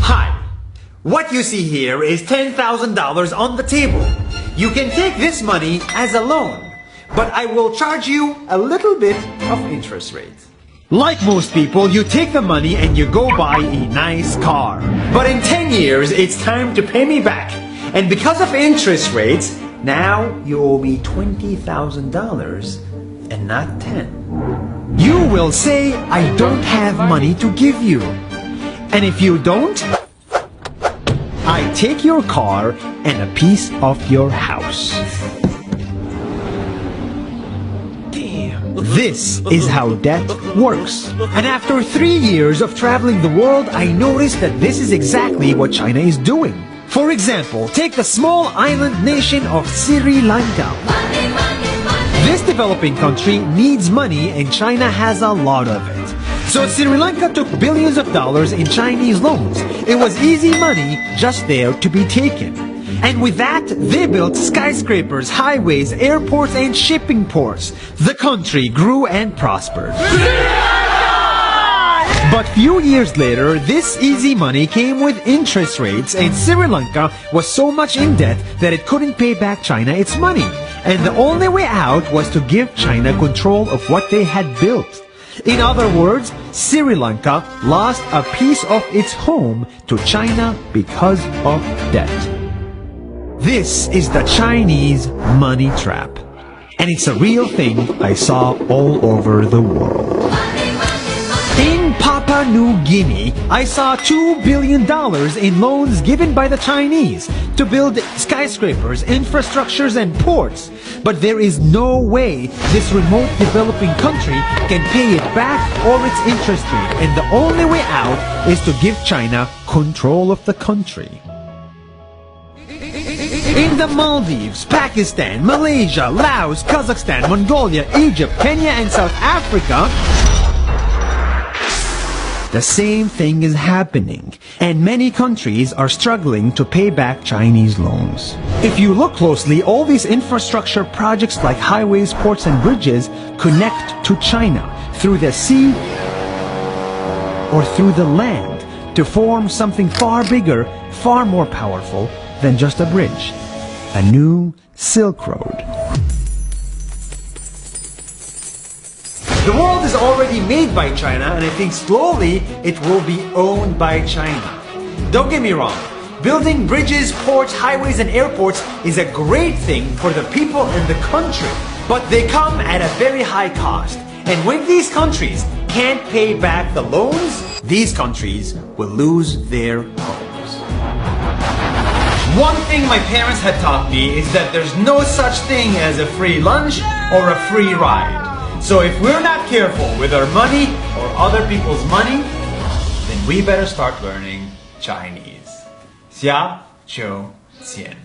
Hi. What you see here is $10,000 on the table. You can take this money as a loan, but I will charge you a little bit of interest rate. Like most people, you take the money and you go buy a nice car. But in 10 years, it's time to pay me back. And because of interest rates, now you owe me $20,000 and not 10. You will say, I don't have money to give you. And if you don't, I take your car and a piece of your house. Damn. This is how debt works. And after 3 years of traveling the world, I noticed that this is exactly what China is doing. For example, take the small island nation of Sri Lanka. This developing country needs money and China has a lot of it. So Sri Lanka took billions of dollars in Chinese loans. It was easy money just there to be taken. And with that, they built skyscrapers, highways, airports, and shipping ports. The country grew and prospered. But few years later, this easy money came with interest rates, and Sri Lanka was so much in debt that it couldn't pay back China its money. And the only way out was to give China control of what they had built. In other words, Sri Lanka lost a piece of its home to China because of debt. This is the Chinese money trap. And it's a real thing I saw all over the world. In Papua New Guinea, I saw $2 billion in loans given by the Chinese to build skyscrapers, infrastructures, and ports. But there is no way this remote developing country can pay it back or its interest rate, and the only way out is to give China control of the country. In the Maldives, Pakistan, Malaysia, Laos, Kazakhstan, Mongolia, Egypt, Kenya, and South Africa, the same thing is happening, and many countries are struggling to pay back Chinese loans. If you look closely, all these infrastructure projects like highways, ports, and bridges connect to China through the sea or through the land to form something far bigger, far more powerful than just a bridge, a new Silk Road. The world is already made by China, and I think slowly it will be owned by China. Don't get me wrong, building bridges, ports, highways, and airports is a great thing for the people and the country, but they come at a very high cost. And when these countries can't pay back the loans, these countries will lose their homes. One thing my parents had taught me is that there's no such thing as a free lunch or a free ride. So if we're not careful with our money or other people's money, then we better start learning Chinese. 下周见。